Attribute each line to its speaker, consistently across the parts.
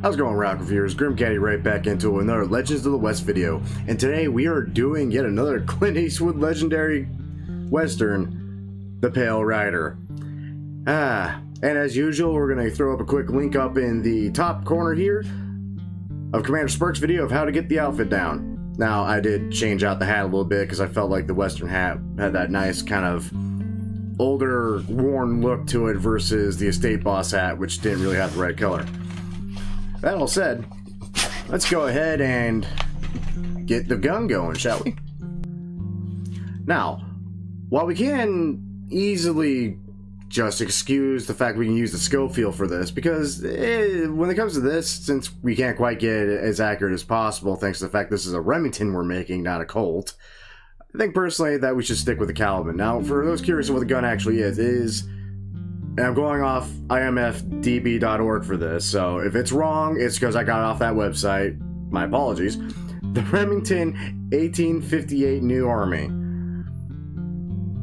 Speaker 1: How's it going, rock reviewers? Gaddy right back into another Legends of the West video, and today we are doing yet another Clint Eastwood legendary western, The Pale Rider. And as usual, we're going to throw up a quick link up in the top corner here of Commander Sparks' video of how to get the outfit down. Now, I did change out the hat a little bit because I felt like the western hat had that nice kind of older, worn look to it versus the estate boss hat, which didn't really have the right color. That all said, let's go ahead and get the gun going, shall we? Now, while we can easily just excuse the fact we can use the Schofield for this, because when it comes to this, since we can't quite get it as accurate as possible, thanks to the fact this is a Remington we're making, not a Colt, I think personally that we should stick with the Caliban. Now, for those curious of what the gun actually is, and I'm going off imfdb.org for this, so if it's wrong, it's because I got it off that website. My apologies. The Remington 1858 New Army,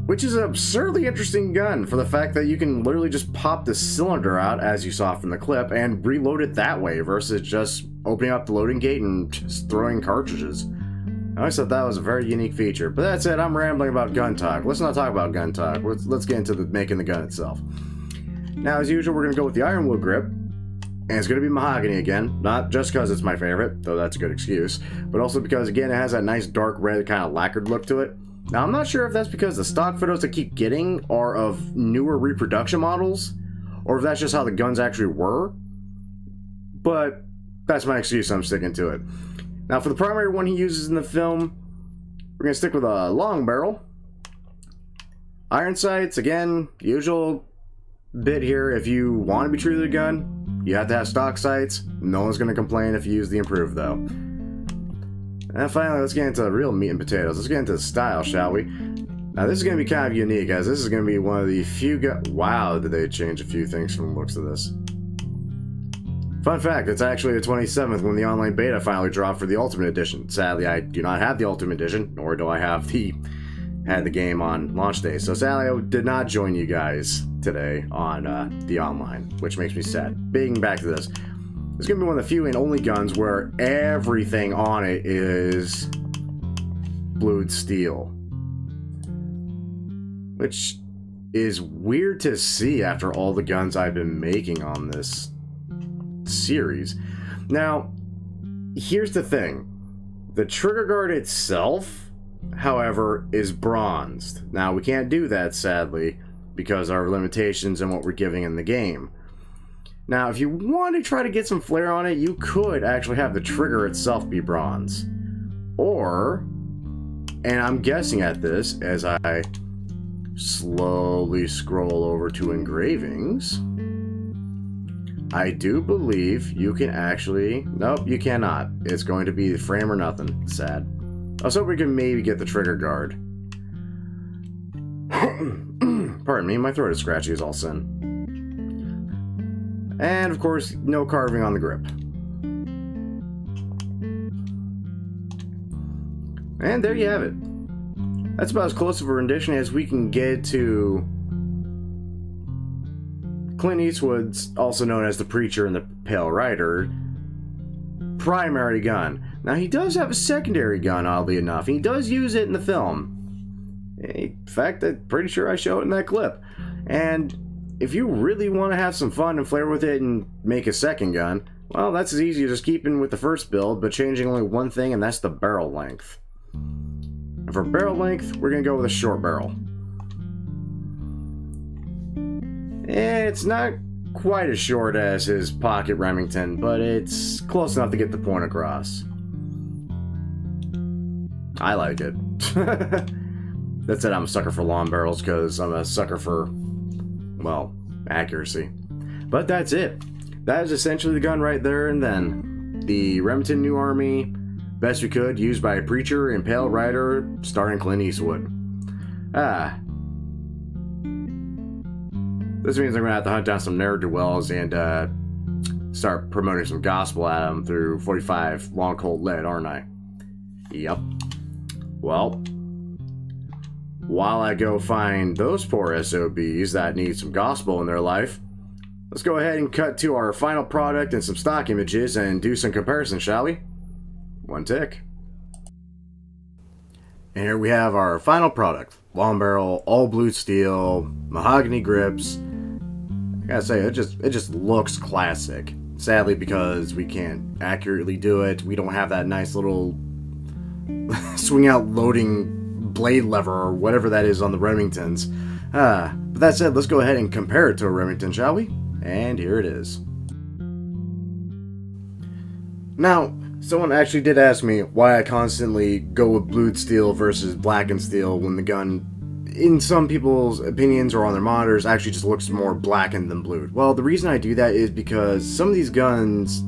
Speaker 1: which is an absurdly interesting gun for the fact that you can literally just pop the cylinder out, as you saw from the clip, and reload it that way versus just opening up the loading gate and just throwing cartridges. I always thought that was a very unique feature. But that said, I'm rambling about gun talk. Let's not talk about gun talk. Let's get into making the gun itself. Now, as usual, we're going to go with the ironwood grip, and it's going to be mahogany again, not just because it's my favorite, though that's a good excuse, but also because, again, it has that nice dark red kind of lacquered look to it. Now, I'm not sure if that's because the stock photos I keep getting are of newer reproduction models, or if that's just how the guns actually were, but that's my excuse, I'm sticking to it. Now, for the primary one he uses in the film, we're going to stick with a long barrel. Iron sights, again, usual bit here. If you want to be true to the gun, you have to have stock sights. No one's going to complain if you use the improved, though. And finally, let's get into the real meat and potatoes. Let's get into the style, shall we? Now, this is going to be kind of unique, as this is going to be one of the few wow, did they change a few things from the looks of this. Fun fact, it's actually the 27th when the online beta finally dropped for the Ultimate Edition. Sadly, I do not have the Ultimate Edition, nor do I have the game on launch day. So sadly, I did not join you guys today on the online, which makes me sad. Being back to this, it's going to be one of the few and only guns where everything on it is blued steel, which is weird to see after all the guns I've been making on this series. Now, here's the thing. The trigger guard itself, however, is bronzed. Now, we can't do that, sadly, because of our limitations and what we're giving in the game. Now, if you want to try to get some flair on it, you could actually have the trigger itself be bronze. Or, and I'm guessing at this as I slowly scroll over to engravings, I do believe you can actually... Nope, you cannot. It's going to be the frame or nothing. Sad. I was hoping we can maybe get the trigger guard. Pardon me, my throat is scratchy as all sin. And, of course, no carving on the grip. And there you have it. That's about as close of a rendition as we can get to Clint Eastwood's, also known as the Preacher in The Pale Rider, primary gun. Now, he does have a secondary gun, oddly enough. He does use it in the film. In fact, I'm pretty sure I show it in that clip. And if you really want to have some fun and flair with it and make a second gun, well, that's as easy as just keeping with the first build, but changing only one thing, and that's the barrel length. And for barrel length, we're going to go with a short barrel. It's not quite as short as his pocket Remington, but it's close enough to get the point across. I like it. That said, I'm a sucker for long barrels because I'm a sucker for, well, accuracy. But that's it. That is essentially the gun right there and then. The Remington New Army, best we could, used by a Preacher in Pale Rider, starring Clint Eastwood. This means I'm going to have to hunt down some ne'er-do-wells and start promoting some gospel at them through 45 long cold lead, aren't I? Yep. Well, while I go find those poor SOBs that need some gospel in their life, Let's go ahead and cut to our final product and some stock images and do some comparison, shall we? One tick. And here we have our final product. Long barrel, all blue steel, mahogany grips. I gotta say, it just looks classic. Sadly, because we can't accurately do it, we don't have that nice little swing out loading blade lever or whatever that is on the Remingtons. But that said, let's go ahead and compare it to a Remington, shall we? And here it is. Now, someone actually did ask me why I constantly go with blued steel versus blackened steel when the gun, in some people's opinions or on their monitors, actually just looks more blackened than blued. Well, the reason I do that is because some of these guns,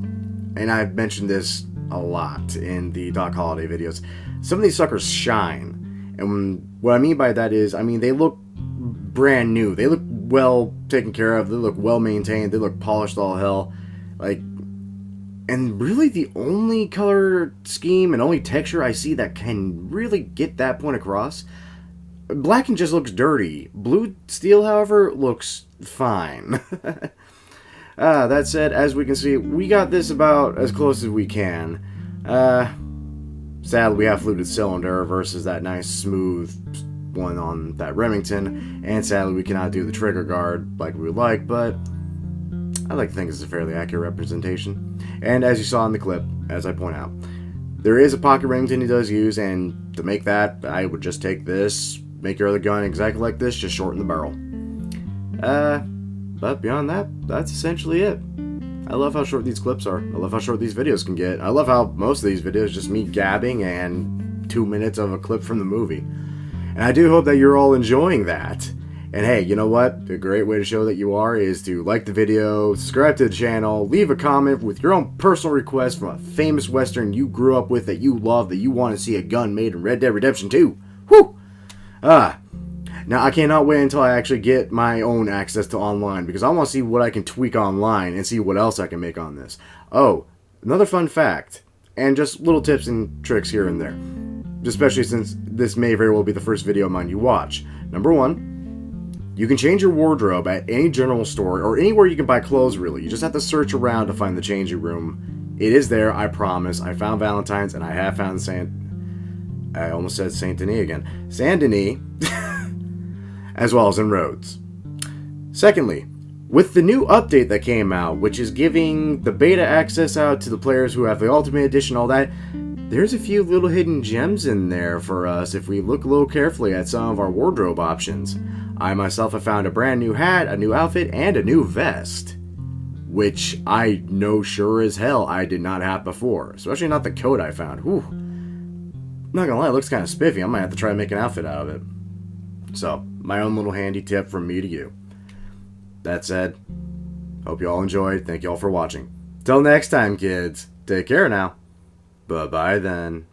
Speaker 1: and I've mentioned this a lot in the Doc Holiday videos, some of these suckers shine. And what I mean by that is, I mean, they look brand new. They look well taken care of. They look well maintained. They look polished all hell. Like, and really the only color scheme and only texture I see that can really get that point across, blackened just looks dirty. Blue steel, however, looks fine. That said, as we can see, we got this about as close as we can. Sadly, we have fluted cylinder versus that nice smooth one on that Remington, and sadly we cannot do the trigger guard like we would like, but I like to think it's a fairly accurate representation. And as you saw in the clip, as I point out, there is a pocket Remington he does use, and to make that, I would just take this, make your other gun exactly like this, just shorten the barrel. But beyond that, that's essentially it. I love how short these clips are. I love how short these videos can get. I love how most of these videos just me gabbing and 2 minutes of a clip from the movie. And I do hope that you're all enjoying that. And hey, you know what? A great way to show that you are is to like the video, subscribe to the channel, leave a comment with your own personal request from a famous Western you grew up with, that you love, that you want to see a gun made in Red Dead Redemption 2. Whew! Now, I cannot wait until I actually get my own access to online, because I want to see what I can tweak online and see what else I can make on this. Oh, another fun fact, and just little tips and tricks here and there, especially since this may very well be the first video of mine you watch. Number one, you can change your wardrobe at any general store or anywhere you can buy clothes, really. You just have to search around to find the changing room. It is there, I promise. I found Valentine's, and I have found I almost said Saint Denis again. Saint Denis. As well as in Rhodes. Secondly, with the new update that came out, which is giving the beta access out to the players who have the Ultimate Edition, all that, there's a few little hidden gems in there for us if we look a little carefully at some of our wardrobe options. I myself have found a brand new hat, a new outfit, and a new vest, which I know sure as hell I did not have before, especially not the coat I found. Whew. Not gonna lie, it looks kind of spiffy. I might have to try to make an outfit out of it. So, my own little handy tip from me to you. That said, hope you all enjoyed. Thank you all for watching. Till next time, kids. Take care now. Bye-bye then.